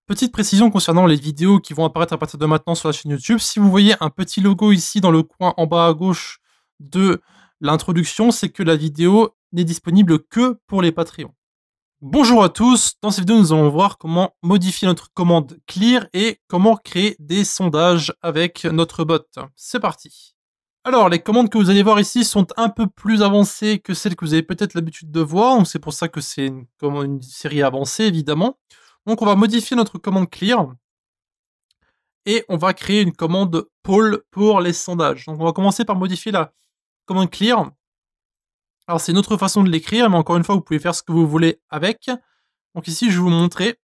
Petite précision concernant les vidéos qui vont apparaître à partir de maintenant sur la chaîne YouTube. Si vous voyez un petit logo ici dans le coin en bas à gauche de l'introduction, c'est que la vidéo n'est disponible que pour les Patreons. Bonjour à tous, dans cette vidéo nous allons voir comment modifier notre commande clear et comment créer des sondages avec notre bot. C'est parti. Alors les commandes que vous allez voir ici sont un peu plus avancées que celles que vous avez peut-être l'habitude de voir, donc c'est pour ça que c'est une série avancée évidemment. Donc on va modifier notre commande clear et on va créer une commande poll pour les sondages. Donc on va commencer par modifier la commande clear. Alors c'est une autre façon de l'écrire, mais encore une fois vous pouvez faire ce que vous voulez avec. Donc ici je vais vous montrer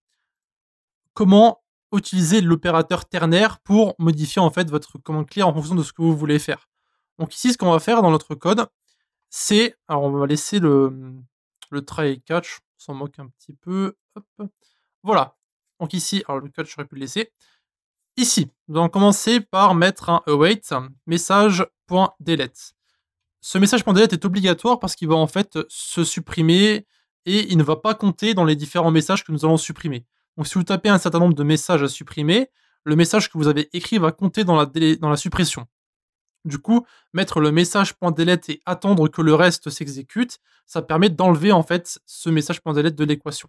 comment utiliser l'opérateur ternaire pour modifier en fait votre commande clear en fonction de ce que vous voulez faire. Donc ici ce qu'on va faire dans notre code, c'est, alors on va laisser le try catch, on s'en moque un petit peu, hop. Voilà. Donc ici, alors le catch j'aurais pu le laisser. Ici, nous allons commencer par mettre un await message.delete. Ce message.delete est obligatoire parce qu'il va en fait se supprimer et il ne va pas compter dans les différents messages que nous allons supprimer. Donc si vous tapez un certain nombre de messages à supprimer, le message que vous avez écrit va compter dans la suppression. Du coup, mettre le message.delete et attendre que le reste s'exécute, ça permet d'enlever en fait ce message.delete de l'équation.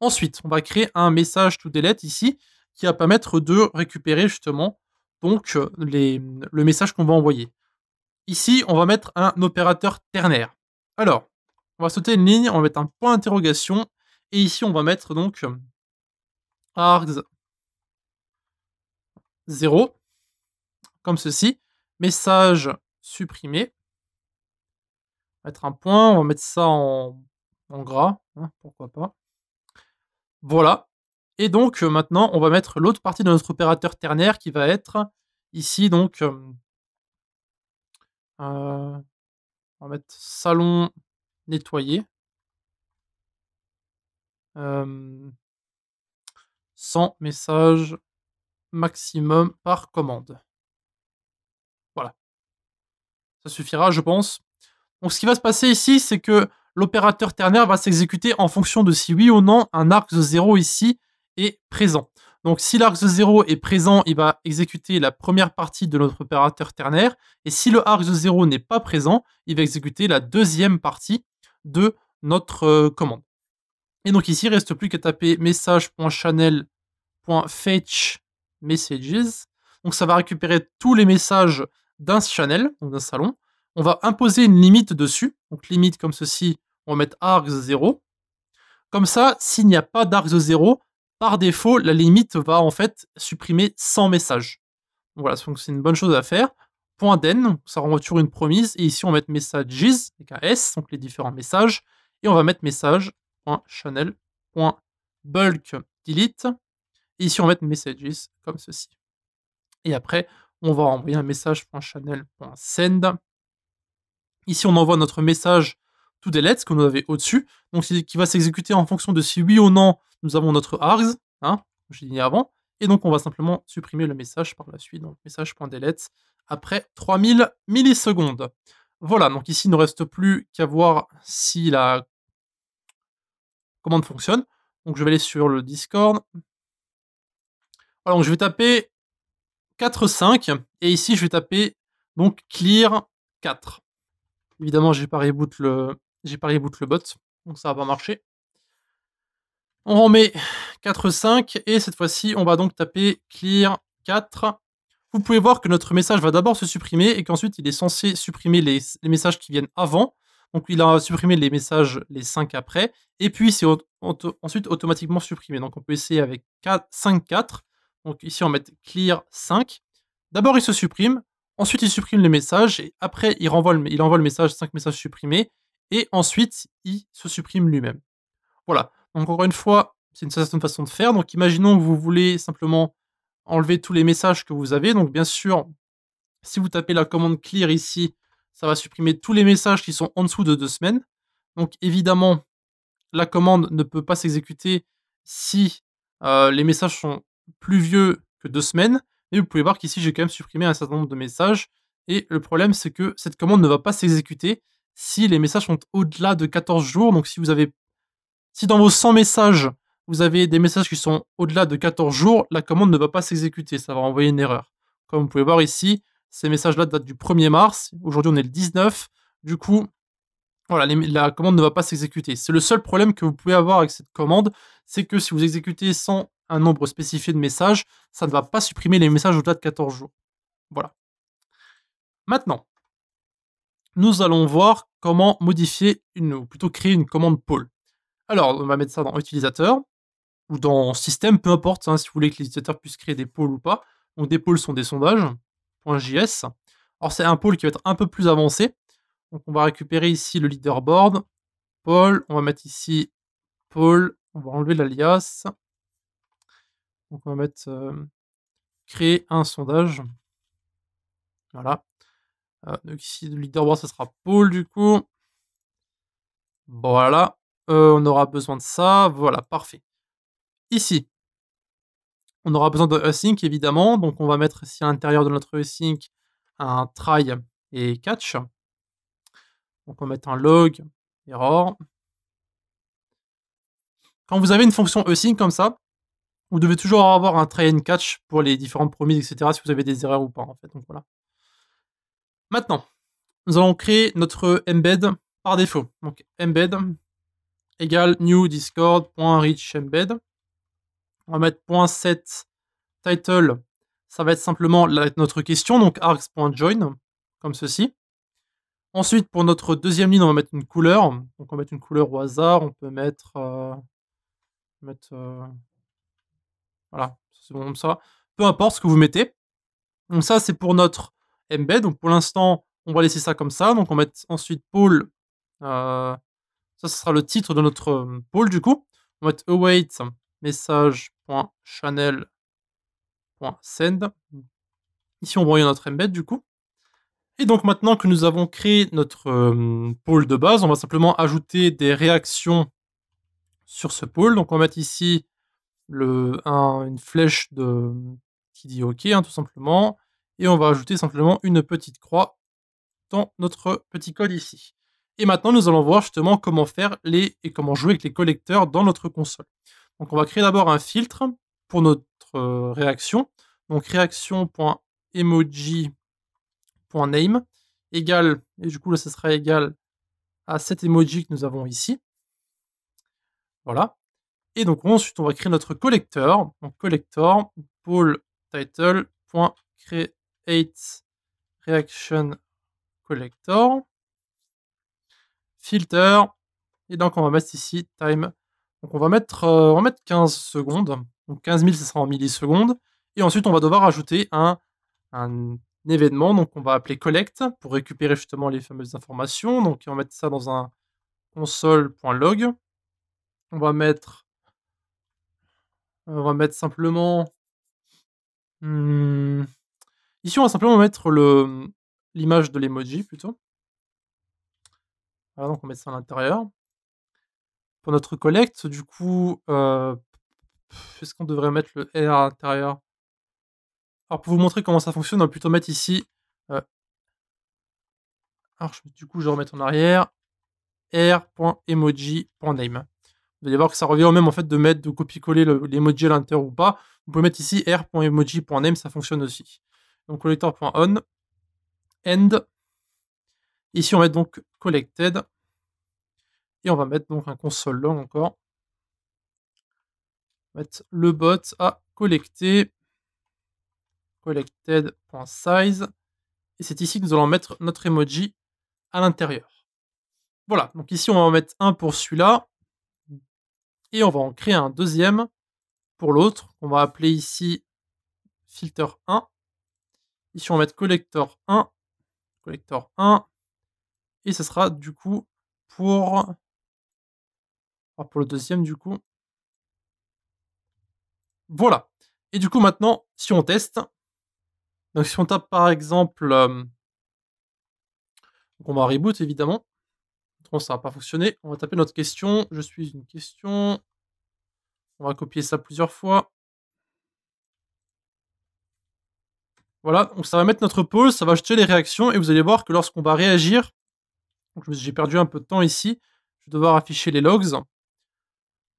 Ensuite, on va créer un message to delete ici qui va permettre de récupérer justement donc le message qu'on va envoyer. Ici, on va mettre un opérateur ternaire. Alors, on va sauter une ligne, on va mettre un point d'interrogation et ici on va mettre donc args 0 comme ceci, message supprimé. On va mettre un point, on va mettre ça en gras, hein, pourquoi pas. Voilà. Et donc maintenant, on va mettre l'autre partie de notre opérateur ternaire qui va être ici donc on va mettre salon nettoyé. 100 messages maximum par commande. Voilà. Ça suffira, je pense. Donc ce qui va se passer ici, c'est que l'opérateur ternaire va s'exécuter en fonction de si oui ou non un args 0 ici est présent. Donc si l'args 0 est présent, il va exécuter la première partie de notre opérateur ternaire, et si le args 0 n'est pas présent, il va exécuter la deuxième partie de notre commande. Et donc ici, il ne reste plus qu'à taper message.channel.fetch messages. Donc ça va récupérer tous les messages d'un channel, donc d'un salon. On va imposer une limite dessus. Donc limite comme ceci, on va mettre args 0. Comme ça, s'il n'y a pas d'args 0, par défaut, la limite va en fait supprimer 100 messages. Donc voilà, donc c'est une bonne chose à faire. .den, ça renvoie toujours une promise. Et ici, on va mettre messages avec un S, donc les différents messages. Et on va mettre message.channel.bulk delete. Et ici, on va mettre messages comme ceci. Et après, on va envoyer un message.channel.send. Ici, on envoie notre message to delete que nous avait au-dessus, donc qui va s'exécuter en fonction de si oui ou non nous avons notre args, hein, comme j'ai dit avant, et donc on va simplement supprimer le message par la suite, donc message.delete après 3000 millisecondes. Voilà, donc ici il ne reste plus qu'à voir si la commande fonctionne. Donc je vais aller sur le Discord. Alors donc je vais taper 4.5 et ici je vais taper donc clear 4. Évidemment, j'ai pas reboot le bot, donc ça va pas marcher. On remet 4.5 et cette fois-ci, on va donc taper clear 4. Vous pouvez voir que notre message va d'abord se supprimer et qu'ensuite il est censé supprimer les messages qui viennent avant. Donc il a supprimé les messages, les 5 après, et puis c'est ensuite automatiquement supprimé. Donc on peut essayer avec 5.4. Donc ici on va mettre clear 5. D'abord il se supprime, ensuite il supprime les messages, et après il envoie le message, 5 messages supprimés, et ensuite il se supprime lui-même. Voilà, donc encore une fois, c'est une certaine façon de faire. Donc imaginons que vous voulez simplement enlever tous les messages que vous avez. Donc bien sûr, si vous tapez la commande clear ici, ça va supprimer tous les messages qui sont en dessous de 2 semaines. Donc évidemment, la commande ne peut pas s'exécuter si les messages sont plus vieux que 2 semaines. Mais vous pouvez voir qu'ici, j'ai quand même supprimé un certain nombre de messages. Et le problème, c'est que cette commande ne va pas s'exécuter si les messages sont au-delà de 14 jours. Donc si dans vos 100 messages, vous avez des messages qui sont au-delà de 14 jours, la commande ne va pas s'exécuter, ça va envoyer une erreur. Comme vous pouvez voir ici, ces messages-là datent du 1er mars, aujourd'hui on est le 19, du coup, voilà, la commande ne va pas s'exécuter. C'est le seul problème que vous pouvez avoir avec cette commande, c'est que si vous exécutez sans un nombre spécifié de messages, ça ne va pas supprimer les messages au-delà de 14 jours. Voilà. Maintenant, nous allons voir comment modifier ou plutôt créer une commande Paul. Alors, on va mettre ça dans utilisateur, ou dans système, peu importe, hein, si vous voulez que l'utilisateur puisse créer des pôles ou pas. Donc des pôles sont des sondages, .js. Alors c'est un pôle qui va être un peu plus avancé. Donc on va récupérer ici le leaderboard, pôle, on va mettre ici pôle, on va enlever l'alias. Donc on va mettre créer un sondage. Voilà. Donc ici le leaderboard ça sera pôle du coup. Voilà. On aura besoin de ça. Voilà, parfait. Ici, on aura besoin de async évidemment, donc on va mettre ici à l'intérieur de notre async un try et catch. Donc on va mettre un log error. Quand vous avez une fonction async comme ça, vous devez toujours avoir un try and catch pour les différentes promises, etc. si vous avez des erreurs ou pas en fait. Donc voilà. Maintenant, nous allons créer notre embed par défaut. Donc embed égale new discord.reach embed. On va mettre .set title, ça va être simplement notre question, donc args.join, comme ceci. Ensuite, pour notre deuxième ligne, on va mettre une couleur. Donc, on va mettre une couleur au hasard. On peut mettre... voilà, c'est bon comme ça. Peu importe ce que vous mettez. Donc ça, c'est pour notre embed. Donc pour l'instant, on va laisser ça comme ça. Donc on va mettre ensuite pôle. Ça, ce sera le titre de notre pôle, du coup. On va mettre await message.channel.send. Ici, on va envoyer notre embed, du coup. Et donc maintenant que nous avons créé notre pôle de base, on va simplement ajouter des réactions sur ce pôle. Donc on va mettre ici une flèche qui dit OK, hein, tout simplement. Et on va ajouter simplement une petite croix dans notre petit code ici. Et maintenant, nous allons voir justement comment faire et comment jouer avec les collecteurs dans notre console. Donc on va créer d'abord un filtre pour notre réaction. Donc réaction.emoji.name égale, et du coup là ce sera égal à cet emoji que nous avons ici. Voilà. Et donc ensuite on va créer notre collecteur. Donc collector pôle title.create reaction collector filter, et donc on va mettre ici time. Donc on va mettre 15 secondes. Donc 15 000 ça sera en millisecondes. Et ensuite on va devoir ajouter un événement, donc on va appeler collect pour récupérer justement les fameuses informations. Donc on va mettre ça dans un console.log. On va mettre simplement ici on va simplement mettre l'image de l'emoji plutôt. Voilà, donc on met ça à l'intérieur. Pour notre collect, du coup, est-ce qu'on devrait mettre le R à l'intérieur? Alors pour vous montrer comment ça fonctionne, on va plutôt mettre ici, alors du coup je vais remettre en arrière, r.emoji.name. Vous allez voir que ça revient au même en fait de copier-coller l'emoji à l'intérieur ou pas. Vous pouvez mettre ici r.emoji.name, ça fonctionne aussi. Donc collector.on, end. Ici on va mettre donc collected. Et on va mettre donc un console log encore. On va mettre le bot à collecter, collected.size. Et c'est ici que nous allons mettre notre emoji à l'intérieur. Voilà, donc ici on va en mettre un pour celui-là. Et on va en créer un deuxième pour l'autre. On va appeler ici filter 1. Ici on va mettre collector 1. Collector 1. Et ce sera du coup pour le deuxième du coup. Voilà. Et du coup maintenant, si on teste, donc si on tape par exemple, donc on va reboot évidemment. Bon, ça va pas fonctionner. On va taper notre question. Je suis une question. On va copier ça plusieurs fois. Voilà, donc ça va mettre notre pause, ça va jeter les réactions et vous allez voir que lorsqu'on va réagir, donc j'ai perdu un peu de temps ici, je vais devoir afficher les logs.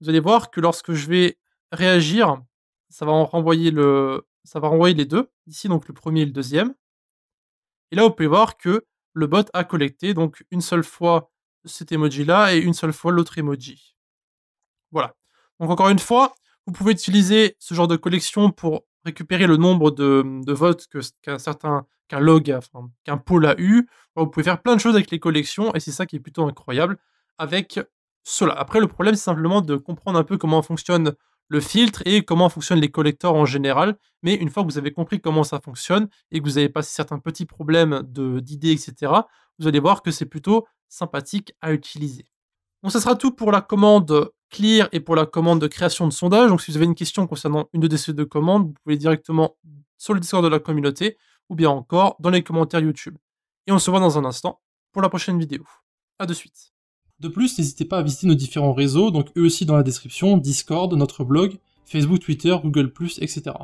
vous allez voir que lorsque je vais réagir, ça va renvoyer les 2, ici donc le premier et le deuxième. Et là, vous pouvez voir que le bot a collecté donc une seule fois cet emoji-là et une seule fois l'autre emoji. Voilà. Donc encore une fois, vous pouvez utiliser ce genre de collection pour récupérer le nombre de votes qu'un poll a eu. Vous pouvez faire plein de choses avec les collections et c'est ça qui est plutôt incroyable avec cela. Après, le problème, c'est simplement de comprendre un peu comment fonctionne le filtre et comment fonctionnent les collecteurs en général. Mais une fois que vous avez compris comment ça fonctionne et que vous avez passé certains petits problèmes d'idées, etc., vous allez voir que c'est plutôt sympathique à utiliser. Donc ça sera tout pour la commande clear et pour la commande de création de sondage. Donc si vous avez une question concernant une de ces deux commandes, vous pouvez directement sur le Discord de la communauté ou bien encore dans les commentaires YouTube. Et on se voit dans un instant pour la prochaine vidéo. A de suite. De plus, n'hésitez pas à visiter nos différents réseaux, donc eux aussi dans la description, Discord, notre blog, Facebook, Twitter, Google+, etc.